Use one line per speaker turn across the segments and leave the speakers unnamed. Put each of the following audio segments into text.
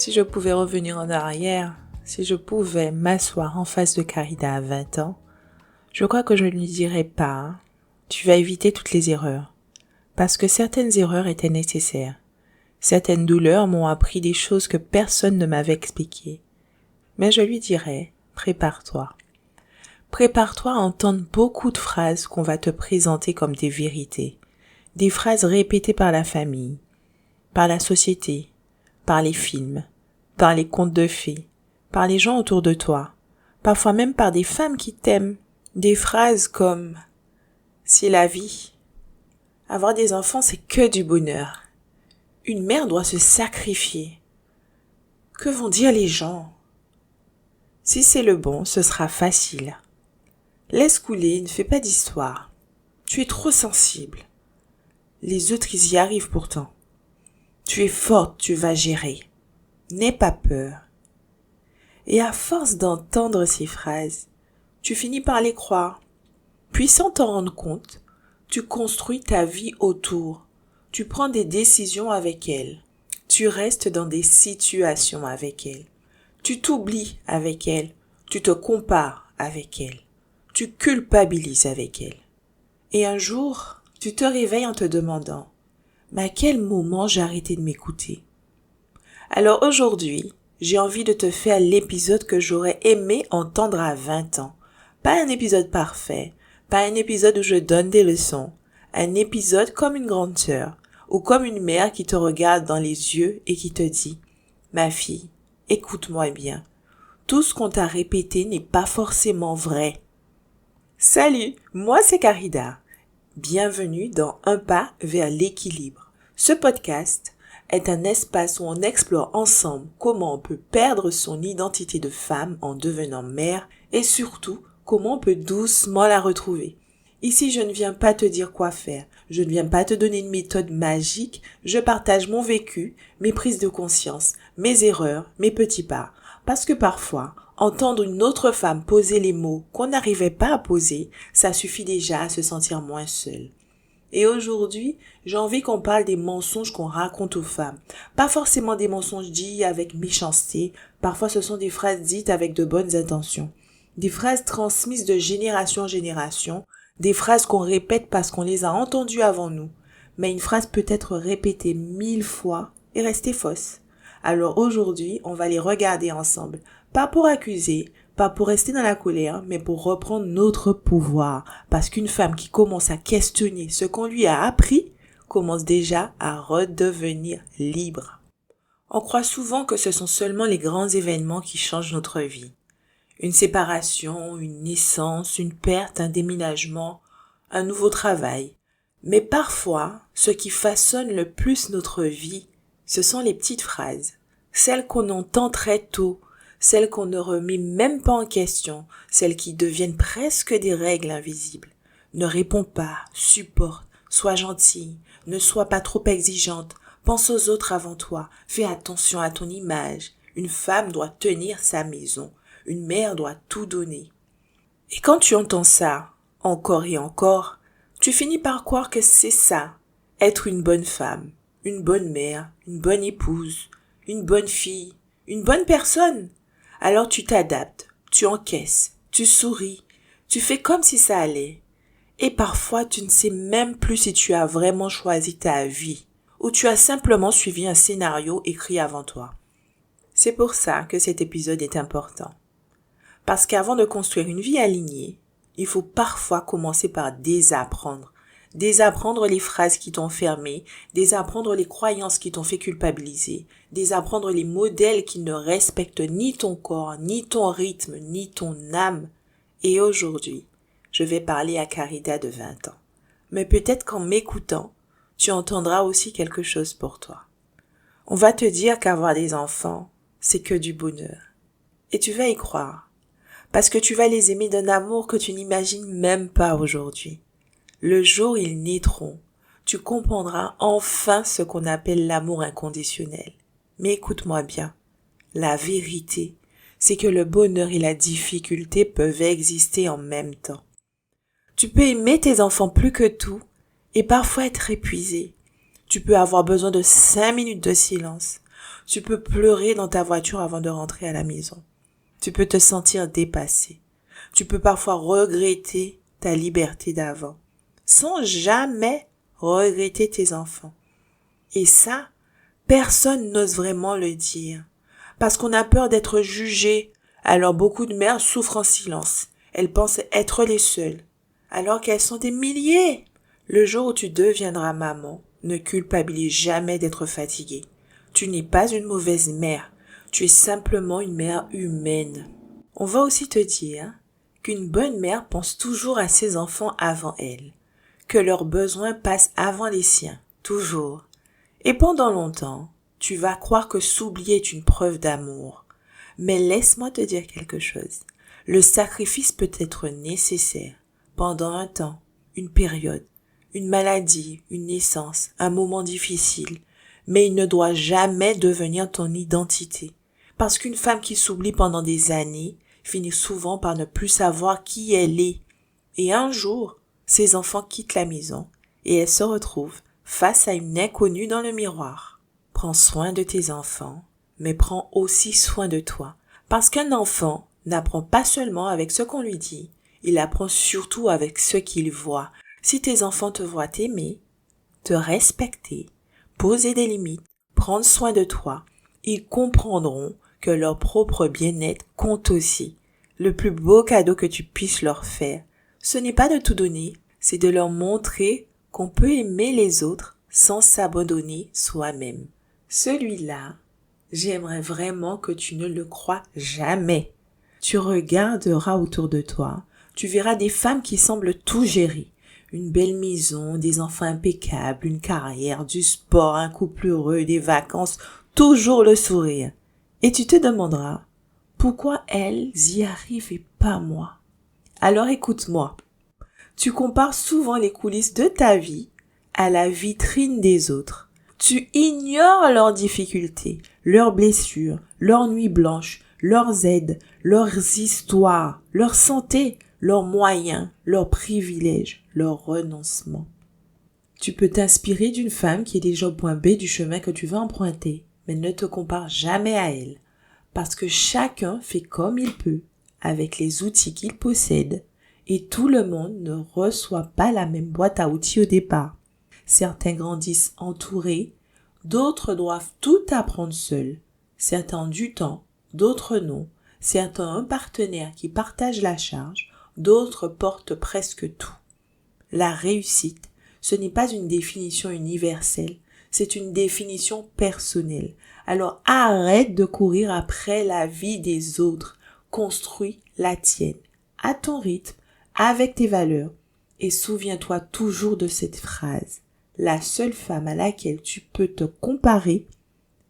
Si je pouvais revenir en arrière, si je pouvais m'asseoir en face de Carida à 20 ans, je crois que je ne lui dirais pas hein, « Tu vas éviter toutes les erreurs ». Parce que certaines erreurs étaient nécessaires. Certaines douleurs m'ont appris des choses que personne ne m'avait expliquées. Mais je lui dirais « Prépare-toi ». Prépare-toi à entendre beaucoup de phrases qu'on va te présenter comme des vérités. Des phrases répétées par la famille, par la société, par les films, par les contes de fées, par les gens autour de toi, parfois même par des femmes qui t'aiment. Des phrases comme « C'est la vie »,« Avoir des enfants, c'est que du bonheur »,« Une mère doit se sacrifier »,« Que vont dire les gens ?»« Si c'est le bon, ce sera facile »,« Laisse couler, ne fais pas d'histoire »,« Tu es trop sensible », les autres ils y arrivent pourtant. Tu es forte, tu vas gérer. N'aie pas peur. Et à force d'entendre ces phrases, tu finis par les croire. Puis sans t'en rendre compte, tu construis ta vie autour. Tu prends des décisions avec elles. Tu restes dans des situations avec elles. Tu t'oublies avec elles. Tu te compares avec elles. Tu culpabilises avec elles. Et un jour, tu te réveilles en te demandant « Mais à quel moment j'ai arrêté de m'écouter ?» Alors aujourd'hui, j'ai envie de te faire l'épisode que j'aurais aimé entendre à 20 ans. Pas un épisode parfait, pas un épisode où je donne des leçons, un épisode comme une grande sœur ou comme une mère qui te regarde dans les yeux et qui te dit « Ma fille, écoute-moi bien, tout ce qu'on t'a répété n'est pas forcément vrai. » Salut, moi c'est Carida. Bienvenue dans Un pas vers l'équilibre. Ce podcast est un espace où on explore ensemble comment on peut perdre son identité de femme en devenant mère et surtout comment on peut doucement la retrouver. Ici, je ne viens pas te dire quoi faire, je ne viens pas te donner une méthode magique, je partage mon vécu, mes prises de conscience, mes erreurs, mes petits pas. Parce que parfois, entendre une autre femme poser les mots qu'on n'arrivait pas à poser, ça suffit déjà à se sentir moins seule. Et aujourd'hui, j'ai envie qu'on parle des mensonges qu'on raconte aux femmes. Pas forcément des mensonges dits avec méchanceté, parfois ce sont des phrases dites avec de bonnes intentions. Des phrases transmises de génération en génération, des phrases qu'on répète parce qu'on les a entendues avant nous. Mais une phrase peut être répétée 1000 fois et rester fausse. Alors aujourd'hui, on va les regarder ensemble. Pas pour accuser, pas pour rester dans la colère, mais pour reprendre notre pouvoir. Parce qu'une femme qui commence à questionner ce qu'on lui a appris, commence déjà à redevenir libre. On croit souvent que ce sont seulement les grands événements qui changent notre vie. Une séparation, une naissance, une perte, un déménagement, un nouveau travail. Mais parfois, ce qui façonne le plus notre vie, ce sont les petites phrases, celles qu'on entend très tôt, celles qu'on ne remet même pas en question, celles qui deviennent presque des règles invisibles. Ne réponds pas, supporte, sois gentille, ne sois pas trop exigeante, pense aux autres avant toi, fais attention à ton image. Une femme doit tenir sa maison, une mère doit tout donner. Et quand tu entends ça, encore et encore, tu finis par croire que c'est ça, être une bonne femme, une bonne mère, une bonne épouse, une bonne fille, une bonne personne. Alors tu t'adaptes, tu encaisses, tu souris, tu fais comme si ça allait. Et parfois tu ne sais même plus si tu as vraiment choisi ta vie ou tu as simplement suivi un scénario écrit avant toi. C'est pour ça que cet épisode est important. Parce qu'avant de construire une vie alignée, il faut parfois commencer par désapprendre. Désapprendre les phrases qui t'ont fermé, désapprendre les croyances qui t'ont fait culpabiliser, désapprendre les modèles qui ne respectent ni ton corps, ni ton rythme, ni ton âme. Et aujourd'hui, je vais parler à Carida de 20 ans. Mais peut-être qu'en m'écoutant, tu entendras aussi quelque chose pour toi. On va te dire qu'avoir des enfants, c'est que du bonheur. Et tu vas y croire. Parce que tu vas les aimer d'un amour que tu n'imagines même pas aujourd'hui. Le jour où ils naîtront, tu comprendras enfin ce qu'on appelle l'amour inconditionnel. Mais écoute-moi bien, la vérité, c'est que le bonheur et la difficulté peuvent exister en même temps. Tu peux aimer tes enfants plus que tout et parfois être épuisé. Tu peux avoir besoin de 5 minutes de silence. Tu peux pleurer dans ta voiture avant de rentrer à la maison. Tu peux te sentir dépassé. Tu peux parfois regretter ta liberté d'avant, sans jamais regretter tes enfants. Et ça, personne n'ose vraiment le dire, parce qu'on a peur d'être jugé. Alors beaucoup de mères souffrent en silence. Elles pensent être les seules, alors qu'elles sont des milliers. Le jour où tu deviendras maman, ne culpabilise jamais d'être fatiguée. Tu n'es pas une mauvaise mère, tu es simplement une mère humaine. On va aussi te dire qu'une bonne mère pense toujours à ses enfants avant elle, que leurs besoins passent avant les siens, toujours. Et pendant longtemps, tu vas croire que s'oublier est une preuve d'amour. Mais laisse-moi te dire quelque chose. Le sacrifice peut être nécessaire pendant un temps, une période, une maladie, une naissance, un moment difficile, mais il ne doit jamais devenir ton identité. Parce qu'une femme qui s'oublie pendant des années finit souvent par ne plus savoir qui elle est. Et un jour, ses enfants quittent la maison et elle se retrouve face à une inconnue dans le miroir. Prends soin de tes enfants, mais prends aussi soin de toi. Parce qu'un enfant n'apprend pas seulement avec ce qu'on lui dit, il apprend surtout avec ce qu'il voit. Si tes enfants te voient t'aimer, te respecter, poser des limites, prendre soin de toi, ils comprendront que leur propre bien-être compte aussi. Le plus beau cadeau que tu puisses leur faire, ce n'est pas de tout donner, c'est de leur montrer qu'on peut aimer les autres sans s'abandonner soi-même. Celui-là, j'aimerais vraiment que tu ne le crois jamais. Tu regarderas autour de toi, tu verras des femmes qui semblent tout gérer. Une belle maison, des enfants impeccables, une carrière, du sport, un couple heureux, des vacances, toujours le sourire. Et tu te demanderas, pourquoi elles y arrivent et pas moi? Alors écoute-moi. Tu compares souvent les coulisses de ta vie à la vitrine des autres. Tu ignores leurs difficultés, leurs blessures, leurs nuits blanches, leurs aides, leurs histoires, leur santé, leurs moyens, leurs privilèges, leurs renoncements. Tu peux t'inspirer d'une femme qui est déjà au point B du chemin que tu veux emprunter, mais ne te compare jamais à elle, parce que chacun fait comme il peut, avec les outils qu'il possède, et tout le monde ne reçoit pas la même boîte à outils au départ. Certains grandissent entourés, d'autres doivent tout apprendre seuls. Certains ont du temps, d'autres non. Certains ont un partenaire qui partage la charge, d'autres portent presque tout. La réussite, ce n'est pas une définition universelle, c'est une définition personnelle. Alors arrête de courir après la vie des autres, construis la tienne, à ton rythme, avec tes valeurs. Et souviens-toi toujours de cette phrase. La seule femme à laquelle tu peux te comparer,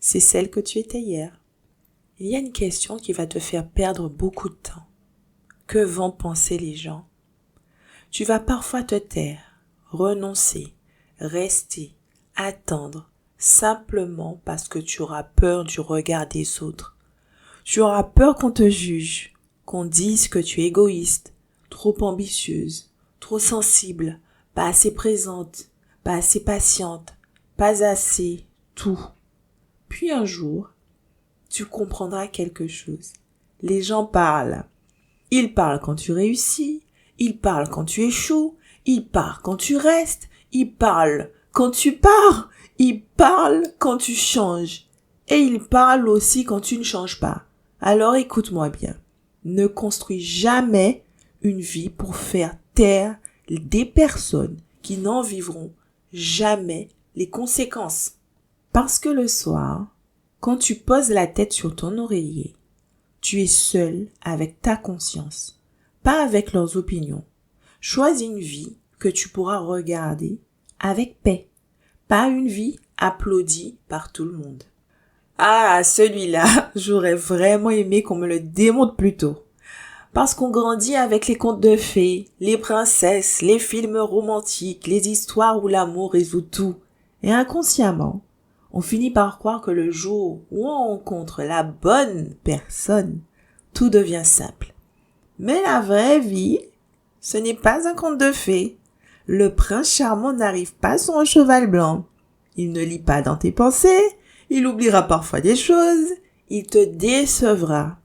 c'est celle que tu étais hier. Il y a une question qui va te faire perdre beaucoup de temps. Que vont penser les gens? Tu vas parfois te taire, renoncer, rester, attendre, simplement parce que tu auras peur du regard des autres. Tu auras peur qu'on te juge, qu'on dise que tu es égoïste, trop ambitieuse, trop sensible, pas assez présente, pas assez patiente, pas assez tout. Puis un jour, tu comprendras quelque chose. Les gens parlent. Ils parlent quand tu réussis, ils parlent quand tu échoues, ils parlent quand tu restes, ils parlent quand tu pars, ils parlent quand tu changes. Et ils parlent aussi quand tu ne changes pas. Alors écoute-moi bien. Ne construis jamais une vie pour faire taire des personnes qui n'en vivront jamais les conséquences. Parce que le soir, quand tu poses la tête sur ton oreiller, tu es seul avec ta conscience, pas avec leurs opinions. Choisis une vie que tu pourras regarder avec paix, pas une vie applaudie par tout le monde. Ah, celui-là, j'aurais vraiment aimé qu'on me le démontre plus tôt. Parce qu'on grandit avec les contes de fées, les princesses, les films romantiques, les histoires où l'amour résout tout. Et inconsciemment, on finit par croire que le jour où on rencontre la bonne personne, tout devient simple. Mais la vraie vie, ce n'est pas un conte de fées. Le prince charmant n'arrive pas sur un cheval blanc. Il ne lit pas dans tes pensées, Il oubliera parfois des choses, il te décevra.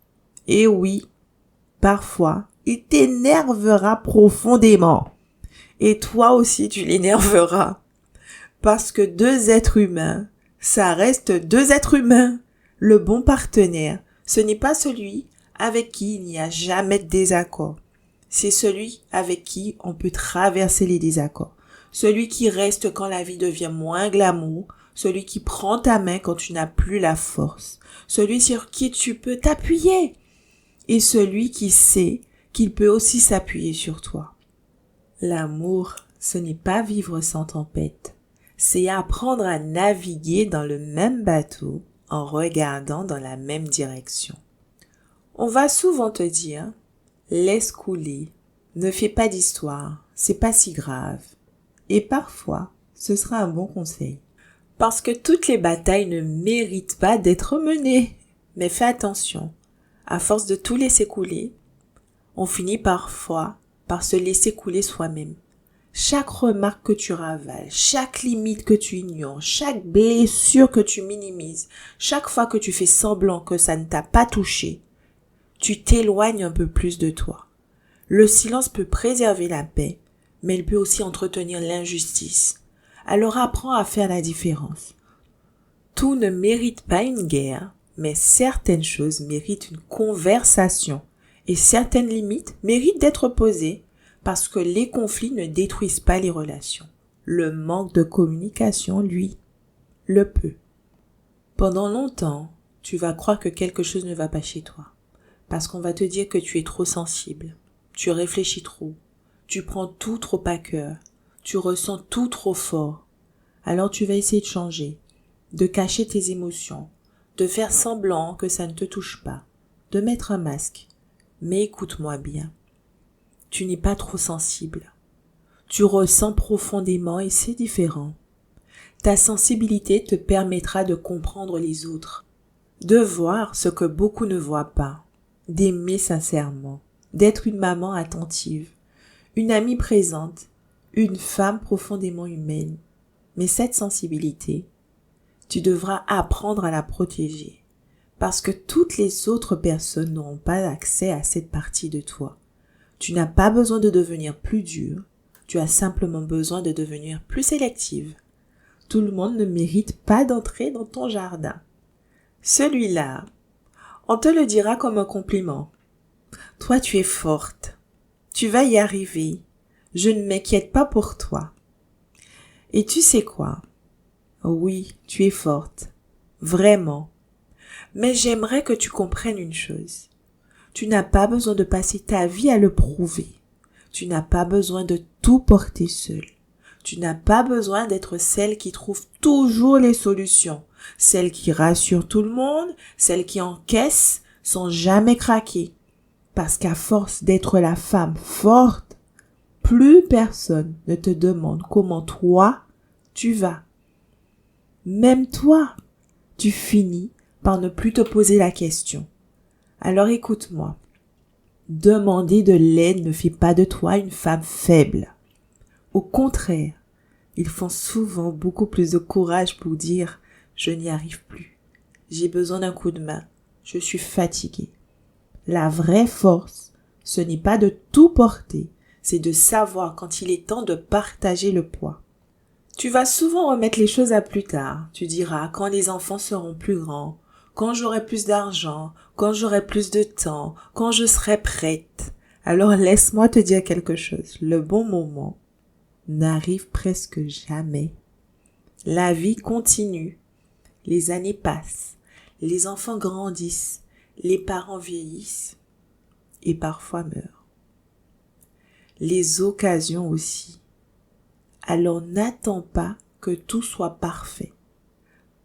Et oui, parfois, il t'énervera profondément. Et toi aussi, tu l'énerveras. Parce que deux êtres humains, ça reste deux êtres humains. Le bon partenaire, ce n'est pas celui avec qui il n'y a jamais de désaccord. C'est celui avec qui on peut traverser les désaccords. Celui qui reste quand la vie devient moins glamour. Celui qui prend ta main quand tu n'as plus la force. Celui sur qui tu peux t'appuyer. Et celui qui sait qu'il peut aussi s'appuyer sur toi. L'amour, ce n'est pas vivre sans tempête. C'est apprendre à naviguer dans le même bateau en regardant dans la même direction. On va souvent te dire, laisse couler, ne fais pas d'histoire, c'est pas si grave. Et parfois, ce sera un bon conseil. Parce que toutes les batailles ne méritent pas d'être menées. Mais fais attention, à force de tout laisser couler, on finit parfois par se laisser couler soi-même. Chaque remarque que tu ravales, chaque limite que tu ignores, chaque blessure que tu minimises, chaque fois que tu fais semblant que ça ne t'a pas touché, tu t'éloignes un peu plus de toi. Le silence peut préserver la paix, mais il peut aussi entretenir l'injustice. Alors apprends à faire la différence. Tout ne mérite pas une guerre, mais certaines choses méritent une conversation et certaines limites méritent d'être posées parce que les conflits ne détruisent pas les relations. Le manque de communication, lui, le peut. Pendant longtemps, tu vas croire que quelque chose ne va pas chez toi parce qu'on va te dire que tu es trop sensible, tu réfléchis trop, tu prends tout trop à cœur, tu ressens tout trop fort. Alors tu vas essayer de changer, de cacher tes émotions, de faire semblant que ça ne te touche pas, de mettre un masque. Mais écoute-moi bien, tu n'es pas trop sensible. Tu ressens profondément et c'est différent. Ta sensibilité te permettra de comprendre les autres, de voir ce que beaucoup ne voient pas, d'aimer sincèrement, d'être une maman attentive, une amie présente, une femme profondément humaine. Mais cette sensibilité, tu devras apprendre à la protéger, parce que toutes les autres personnes n'auront pas accès à cette partie de toi. Tu n'as pas besoin de devenir plus dur, tu as simplement besoin de devenir plus sélective. Tout le monde ne mérite pas d'entrer dans ton jardin. Celui-là, on te le dira comme un compliment. Toi, tu es forte. Tu vas y arriver. Je ne m'inquiète pas pour toi. Et tu sais quoi? Oui, tu es forte. Vraiment. Mais j'aimerais que tu comprennes une chose. Tu n'as pas besoin de passer ta vie à le prouver. Tu n'as pas besoin de tout porter seul. Tu n'as pas besoin d'être celle qui trouve toujours les solutions, celle qui rassure tout le monde, celle qui encaisse sans jamais craquer. Parce qu'à force d'être la femme forte, plus personne ne te demande comment toi, tu vas. Même toi, tu finis par ne plus te poser la question. Alors écoute-moi. Demander de l'aide ne fait pas de toi une femme faible. Au contraire, ils font souvent beaucoup plus de courage pour dire « je n'y arrive plus, j'ai besoin d'un coup de main, je suis fatiguée ». La vraie force, ce n'est pas de tout porter, c'est de savoir quand il est temps de partager le poids. Tu vas souvent remettre les choses à plus tard. Tu diras quand les enfants seront plus grands, quand j'aurai plus d'argent, quand j'aurai plus de temps, quand je serai prête. Alors laisse-moi te dire quelque chose. Le bon moment n'arrive presque jamais. La vie continue. Les années passent. Les enfants grandissent. Les parents vieillissent. Et parfois meurent. Les occasions aussi. Alors n'attends pas que tout soit parfait.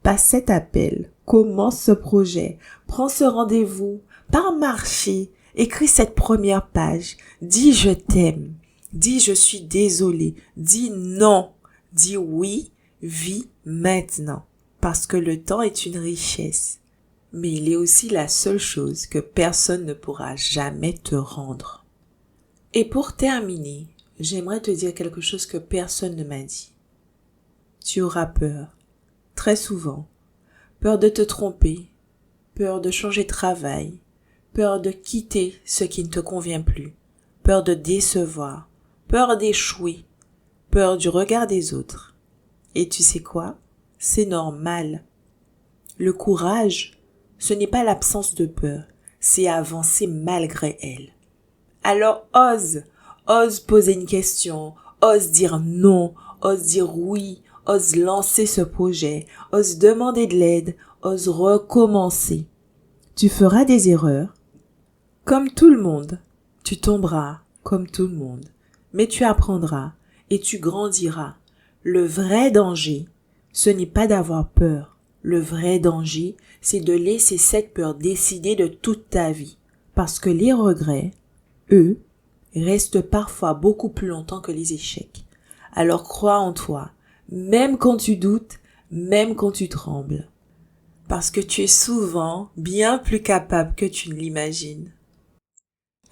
Passe cet appel, commence ce projet, prends ce rendez-vous, pars marcher, écris cette première page, dis je t'aime, dis je suis désolé, dis non, dis oui, vis maintenant, parce que le temps est une richesse, mais il est aussi la seule chose que personne ne pourra jamais te rendre. Et pour terminer, j'aimerais te dire quelque chose que personne ne m'a dit. Tu auras peur, très souvent, peur de te tromper, peur de changer de travail, peur de quitter ce qui ne te convient plus, peur de décevoir, peur d'échouer, peur du regard des autres. Et tu sais quoi? C'est normal. Le courage, ce n'est pas l'absence de peur, c'est avancer malgré elle. Alors ose poser une question, ose dire non, ose dire oui, ose lancer ce projet, ose demander de l'aide, ose recommencer. Tu feras des erreurs, comme tout le monde. Tu tomberas, comme tout le monde. Mais tu apprendras et tu grandiras. Le vrai danger, ce n'est pas d'avoir peur. Le vrai danger, c'est de laisser cette peur décider de toute ta vie. Parce que les regrets, eux, restent parfois beaucoup plus longtemps que les échecs. Alors crois en toi, même quand tu doutes, même quand tu trembles. Parce que tu es souvent bien plus capable que tu ne l'imagines.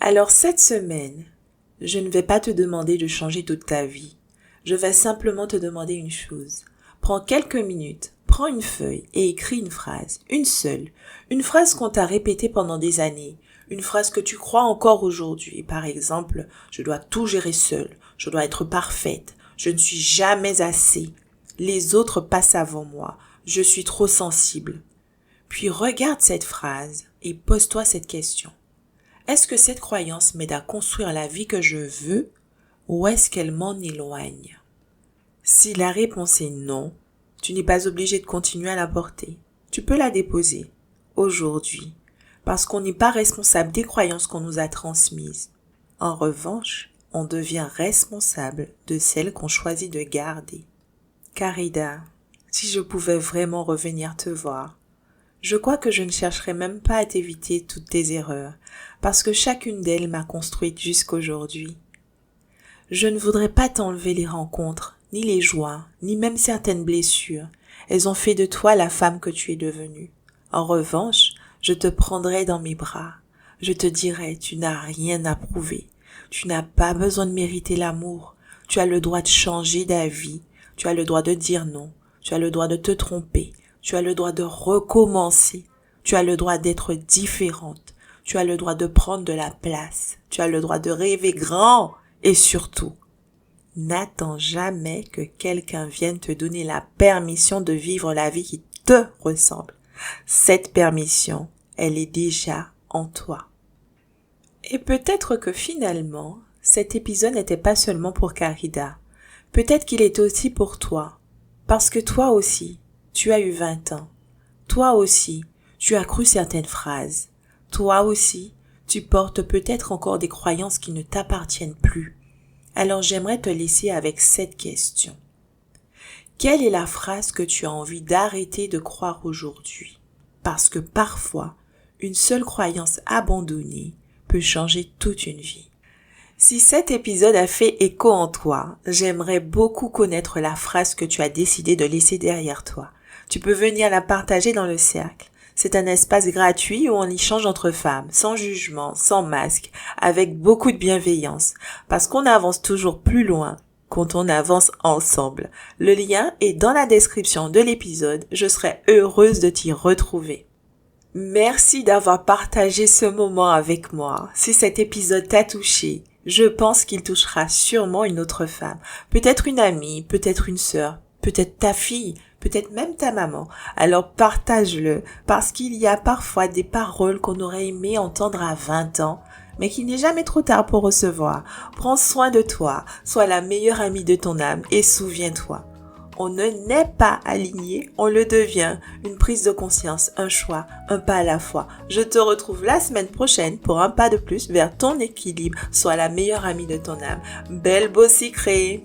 Alors cette semaine, je ne vais pas te demander de changer toute ta vie. Je vais simplement te demander une chose. Prends quelques minutes, prends une feuille et écris une phrase, une seule. Une phrase qu'on t'a répétée pendant des années. Une phrase que tu crois encore aujourd'hui. Par exemple, je dois tout gérer seule. Je dois être parfaite. Je ne suis jamais assez. Les autres passent avant moi. Je suis trop sensible. Puis regarde cette phrase et pose-toi cette question. Est-ce que cette croyance m'aide à construire la vie que je veux ou est-ce qu'elle m'en éloigne? Si la réponse est non, tu n'es pas obligé de continuer à la porter. Tu peux la déposer aujourd'hui parce qu'on n'est pas responsable des croyances qu'on nous a transmises. En revanche, on devient responsable de celles qu'on choisit de garder. Carida, si je pouvais vraiment revenir te voir, je crois que je ne chercherais même pas à t'éviter toutes tes erreurs, parce que chacune d'elles m'a construite jusqu'aujourd'hui. Je ne voudrais pas t'enlever les rencontres, ni les joies, ni même certaines blessures. Elles ont fait de toi la femme que tu es devenue. En revanche, je te prendrai dans mes bras. Je te dirai, tu n'as rien à prouver. Tu n'as pas besoin de mériter l'amour. Tu as le droit de changer d'avis. Tu as le droit de dire non. Tu as le droit de te tromper. Tu as le droit de recommencer. Tu as le droit d'être différente. Tu as le droit de prendre de la place. Tu as le droit de rêver grand. Et surtout, n'attends jamais que quelqu'un vienne te donner la permission de vivre la vie qui te ressemble. Cette permission, elle est déjà en toi. Et peut-être que finalement, cet épisode n'était pas seulement pour Carida. Peut-être qu'il était aussi pour toi. Parce que toi aussi, tu as eu 20 ans. Toi aussi, tu as cru certaines phrases. Toi aussi, tu portes peut-être encore des croyances qui ne t'appartiennent plus. Alors j'aimerais te laisser avec cette question. Quelle est la phrase que tu as envie d'arrêter de croire aujourd'hui? Parce que parfois, une seule croyance abandonnée peut changer toute une vie. Si cet épisode a fait écho en toi, j'aimerais beaucoup connaître la phrase que tu as décidé de laisser derrière toi. Tu peux venir la partager dans le cercle. C'est un espace gratuit où on échange entre femmes, sans jugement, sans masque, avec beaucoup de bienveillance, parce qu'on avance toujours plus loin quand on avance ensemble. Le lien est dans la description de l'épisode, je serai heureuse de t'y retrouver. Merci d'avoir partagé ce moment avec moi. Si cet épisode t'a touché, je pense qu'il touchera sûrement une autre femme, peut-être une amie, peut-être une sœur, peut-être ta fille, peut-être même ta maman. Alors partage-le, parce qu'il y a parfois des paroles qu'on aurait aimé entendre à 20 ans, mais qu'il n'est jamais trop tard pour recevoir. Prends soin de toi, sois la meilleure amie de ton âme et souviens-toi. On ne naît pas aligné, on le devient. Une prise de conscience, un choix, un pas à la fois. Je te retrouve la semaine prochaine pour un pas de plus vers ton équilibre. Sois la meilleure amie de ton âme. Belle Bossy créée.